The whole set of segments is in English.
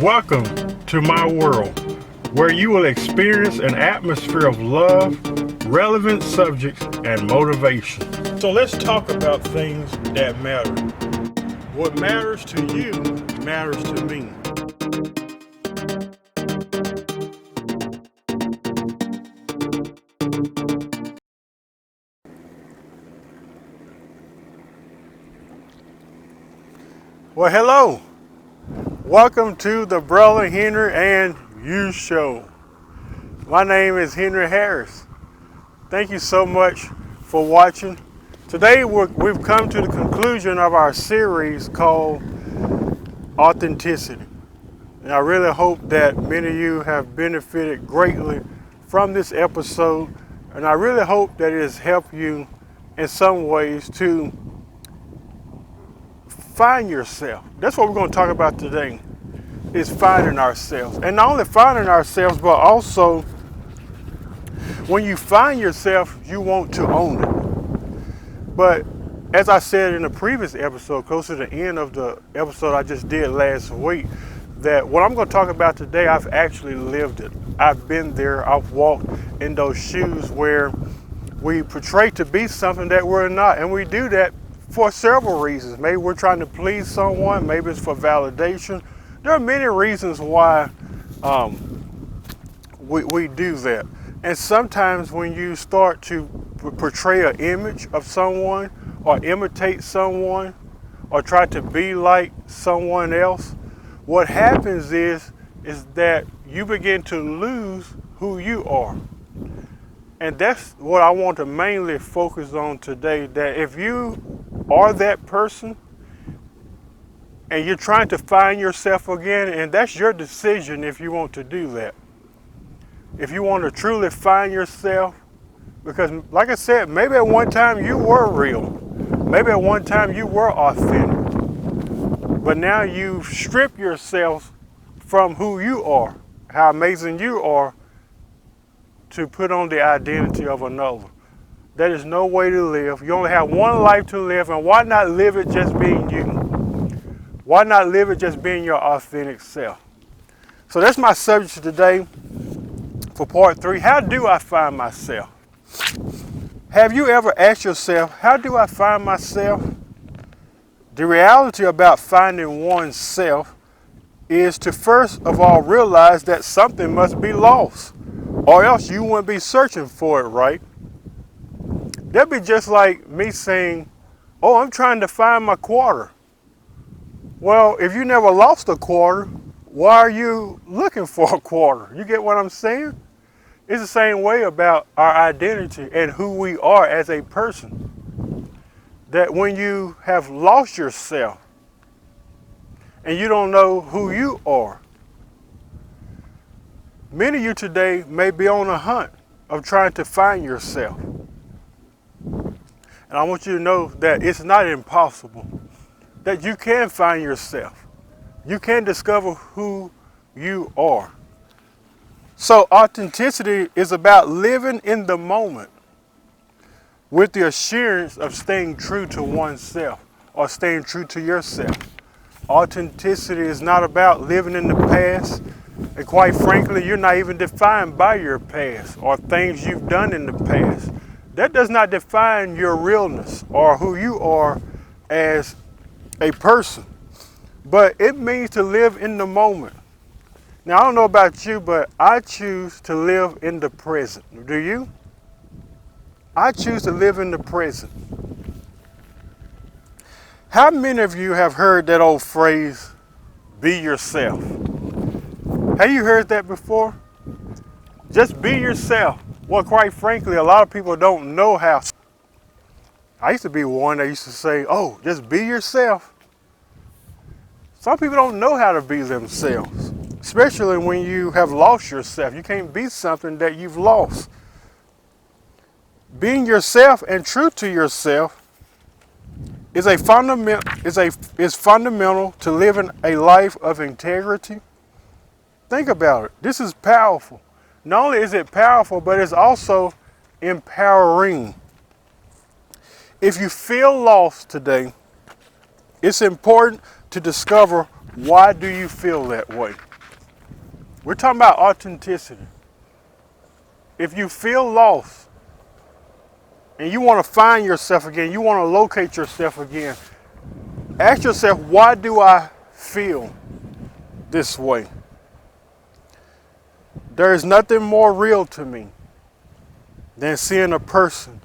Welcome to my world, where you will experience an atmosphere of love, relevant subjects, and motivation. So let's talk about things that matter. What matters to you matters to me. Well, hello. Welcome to the Brother Henry and You Show. My name is Henry Harris. Thank you so much for watching. Today we've come to the conclusion of our series called Authenticity. And I really hope that many of you have benefited greatly from this episode. And I really hope that it has helped you in some ways to find yourself. That's what we're going to talk about today, is finding ourselves. And not only finding ourselves, but also when you find yourself, you want to own it. But as I said in the previous episode, close to the end of the episode I just did last week, that what I'm going to talk about today, I've actually lived it. I've been there. I've walked in those shoes where we portray to be something that we're not. And we do that for several reasons. Maybe we're trying to please someone. Maybe it's for validation. There are many reasons why we do that. And sometimes when you start to portray an image of someone or imitate someone or try to be like someone else, what happens is that you begin to lose who you are. And that's what I want to mainly focus on today, that if you are that person and you're trying to find yourself again, and that's your decision if you want to do that. If you want to truly find yourself, because like I said, maybe at one time you were real. Maybe at one time you were authentic. But now you've stripped yourself from who you are, how amazing you are, to put on the identity of another. That is no way to live. You only have one life to live, and why not live it just being you? Why not live it just being your authentic self? So that's my subject today for part 3. How do I find myself? Have you ever asked yourself, how do I find myself? The reality about finding oneself is to first of all realize that something must be lost, or else you wouldn't be searching for it, right? That'd be just like me saying, oh, I'm trying to find my quarter. Well, if you never lost a quarter, why are you looking for a quarter? You get what I'm saying? It's the same way about our identity and who we are as a person. That when you have lost yourself and you don't know who you are, many of you today may be on a hunt of trying to find yourself. And I want you to know that it's not impossible, that you can find yourself. You can discover who you are. So authenticity is about living in the moment with the assurance of staying true to oneself or staying true to yourself. Authenticity is not about living in the past. And quite frankly, you're not even defined by your past or things you've done in the past. That does not define your realness or who you are as a person. But it means to live in the moment. Now, I don't know about you, but I choose to live in the present. Do you? I choose to live in the present. How many of you have heard that old phrase, be yourself? Have you heard that before? Just be yourself. Well, quite frankly, a lot of people don't know how. I used to be one that used to say, oh, just be yourself. Some people don't know how to be themselves, especially when you have lost yourself. You can't be something that you've lost. Being yourself and true to yourself is fundamental to living a life of integrity. Think about it. This is powerful. Not only is it powerful, but it's also empowering. If you feel lost today, it's important to discover, why do you feel that way? We're talking about authenticity. If you feel lost and you want to find yourself again, you want to locate yourself again, ask yourself, why do I feel this way? There is nothing more real to me than seeing a person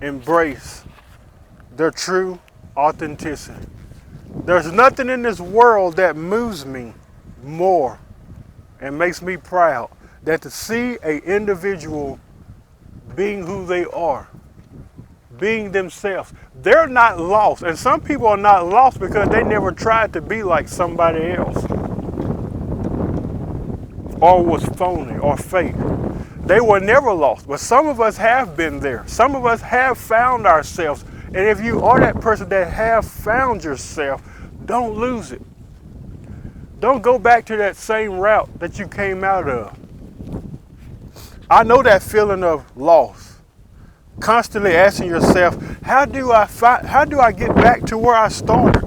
embrace their true authenticity. There's nothing in this world that moves me more and makes me proud than to see an individual being who they are, being themselves. They're not lost. And some people are not lost because they never tried to be like somebody else, or was phony or fake. They were never lost. But some of us have been there. Some of us have found ourselves. And if you are that person that have found yourself, don't lose it. Don't go back to that same route that you came out of. I know that feeling of loss. Constantly asking yourself, how do I get back to where I started?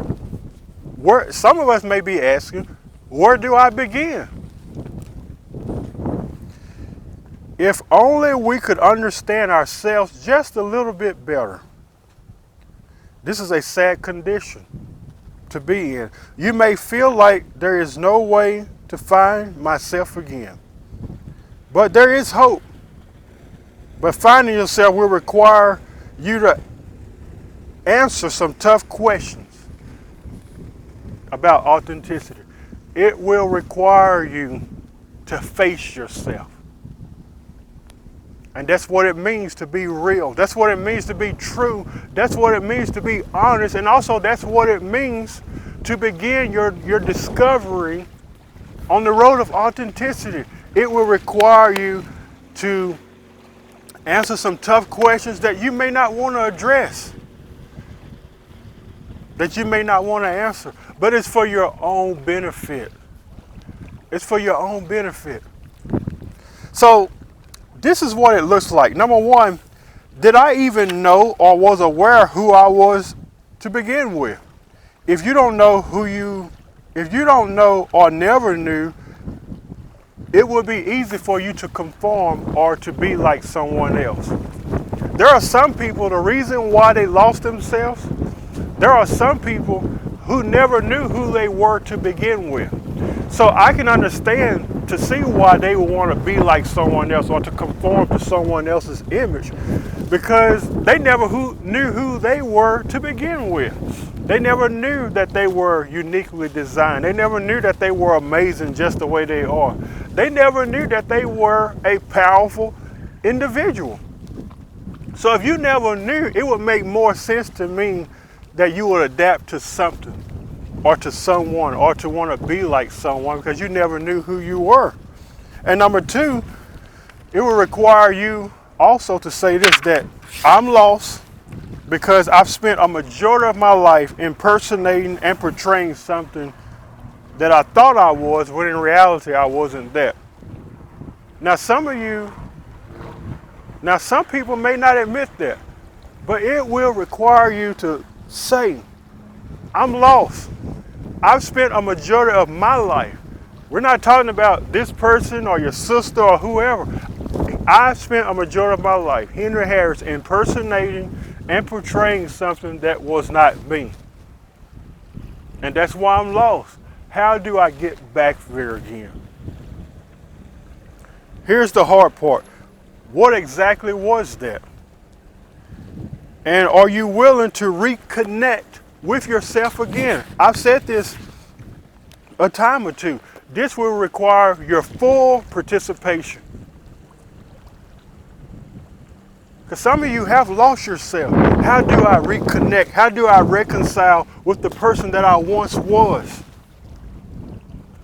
Some of us may be asking, where do I begin? If only we could understand ourselves just a little bit better. This is a sad condition to be in. You may feel like there is no way to find myself again, but there is hope. But finding yourself will require you to answer some tough questions about authenticity. It will require you to face yourself. And that's what it means to be real. That's what it means to be true. That's what it means to be honest. And also that's what it means to begin your discovery on the road of authenticity. It will require you to answer some tough questions that you may not want to address, that you may not want to answer, but it's for your own benefit. It's for your own benefit. So this is what it looks like. Number one, did I even know or was aware who I was to begin with? If you don't know or never knew, it would be easy for you to conform or to be like someone else. There are some people, the reason why they lost themselves, there are some people who never knew who they were to begin with. So I can understand to see why they would want to be like someone else or to conform to someone else's image, because they never knew who they were to begin with. They never knew that they were uniquely designed. They never knew that they were amazing just the way they are. They never knew that they were a powerful individual. So if you never knew, it would make more sense to me that you would adapt to something or to someone or to want to be like someone because you never knew who you were. And number two, it will require you also to say this, that I'm lost because I've spent a majority of my life impersonating and portraying something that I thought I was, when in reality I wasn't that. Now some people may not admit that, but it will require you to say, I'm lost. I've spent a majority of my life. We're not talking about this person or your sister or whoever. I've spent a majority of my life, Henry Harris, impersonating and portraying something that was not me. And that's why I'm lost. How do I get back there again? Here's the hard part. What exactly was that? And are you willing to reconnect with yourself again? I've said this a time or two. This will require your full participation. Because some of you have lost yourself. How do I reconnect? How do I reconcile with the person that I once was?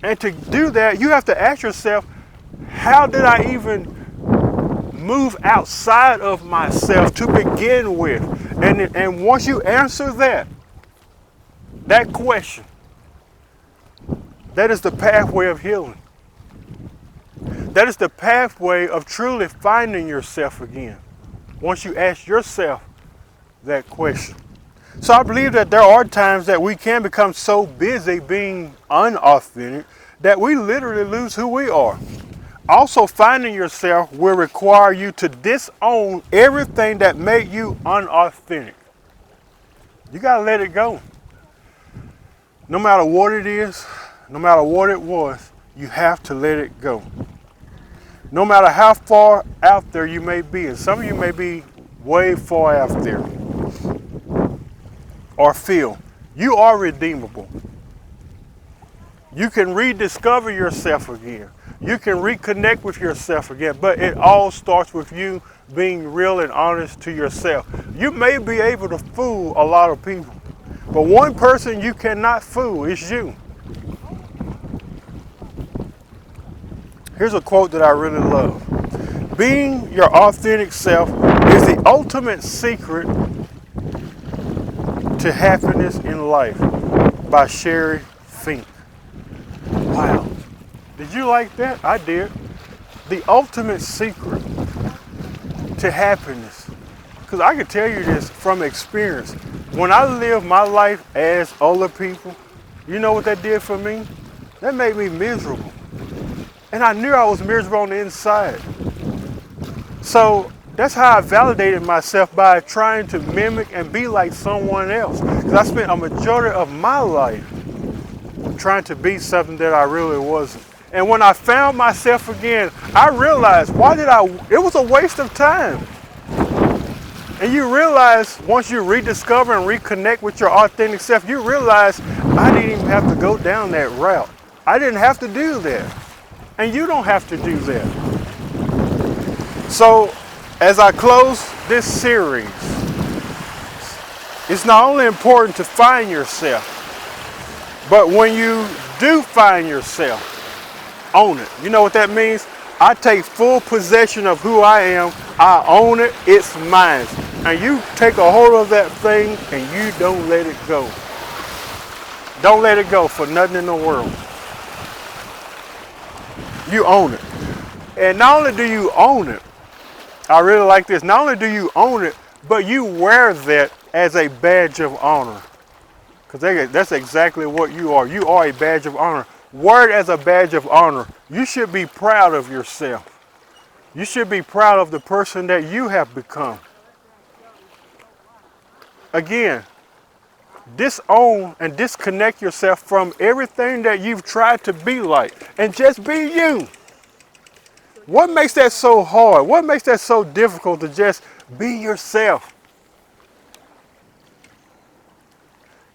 And to do that, you have to ask yourself, how did I even move outside of myself to begin with? And once you answer that question, that is the pathway of healing. That is the pathway of truly finding yourself again. Once you ask yourself that question. So I believe that there are times that we can become so busy being unauthentic that we literally lose who we are. Also, finding yourself will require you to disown everything that made you unauthentic. You gotta let it go. No matter what it is, no matter what it was, you have to let it go. No matter how far out there you may be, and some of you may be way far out there, or feel, you are redeemable. You can rediscover yourself again. You can reconnect with yourself again, but it all starts with you being real and honest to yourself. You may be able to fool a lot of people, but one person you cannot fool is you. Here's a quote that I really love. Being your authentic self is the ultimate secret to happiness in life, by Sherry Fink. Wow. Did you like that? I did. The ultimate secret to happiness. Because I can tell you this from experience. When I lived my life as other people, you know what that did for me? That made me miserable. And I knew I was miserable on the inside. So that's how I validated myself, by trying to mimic and be like someone else. Because I spent a majority of my life trying to be something that I really wasn't. And when I found myself again, I realized, it was a waste of time. And you realize, once you rediscover and reconnect with your authentic self, you realize, I didn't even have to go down that route. I didn't have to do that. And you don't have to do that. So, as I close this series, it's not only important to find yourself, but when you do find yourself, own it. You know what that means? I take full possession of who I am. I own it. It's mine. And you take a hold of that thing and you don't let it go. Don't let it go for nothing in the world. You own it. And not only do you own it, I really like this, not only do you own it, but you wear that as a badge of honor. Because that's exactly what you are. You are a badge of honor. Wear it as a badge of honor. You should be proud of yourself. You should be proud of the person that you have become. Again, disown and disconnect yourself from everything that you've tried to be like, and just be you. What makes that so hard? What makes that so difficult to just be yourself?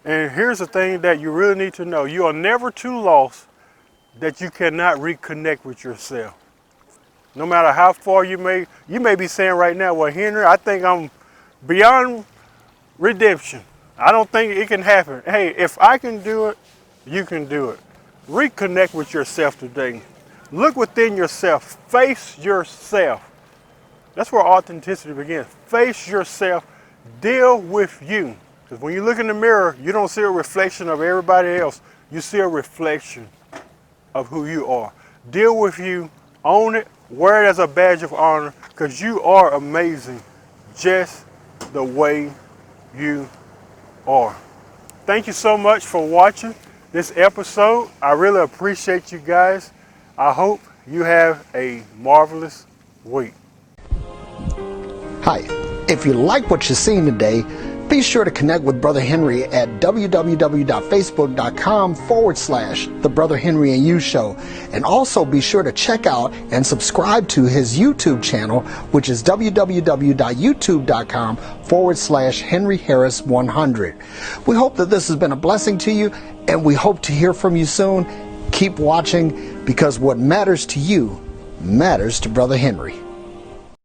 And here's the thing that you really need to know. You are never too lost that you cannot reconnect with yourself. No matter how far you may be saying right now, well, Henry, I think I'm beyond redemption. I don't think it can happen. Hey, if I can do it, you can do it. Reconnect with yourself today. Look within yourself. Face yourself. That's where authenticity begins. Face yourself. Deal with you. Because when you look in the mirror, you don't see a reflection of everybody else. You see a reflection of who you are. Deal with you. Own it. Wear it as a badge of honor. Because you are amazing just the way you are. Thank you so much for watching this episode. I really appreciate you guys. I hope you have a marvelous week. Hi, if you like what you've seen today, be sure to connect with Brother Henry at www.facebook.com/The Brother Henry and You Show. And also be sure to check out and subscribe to his YouTube channel, which is www.youtube.com/Henry Harris 100. We hope that this has been a blessing to you, and we hope to hear from you soon. Keep watching, because what matters to you matters to Brother Henry.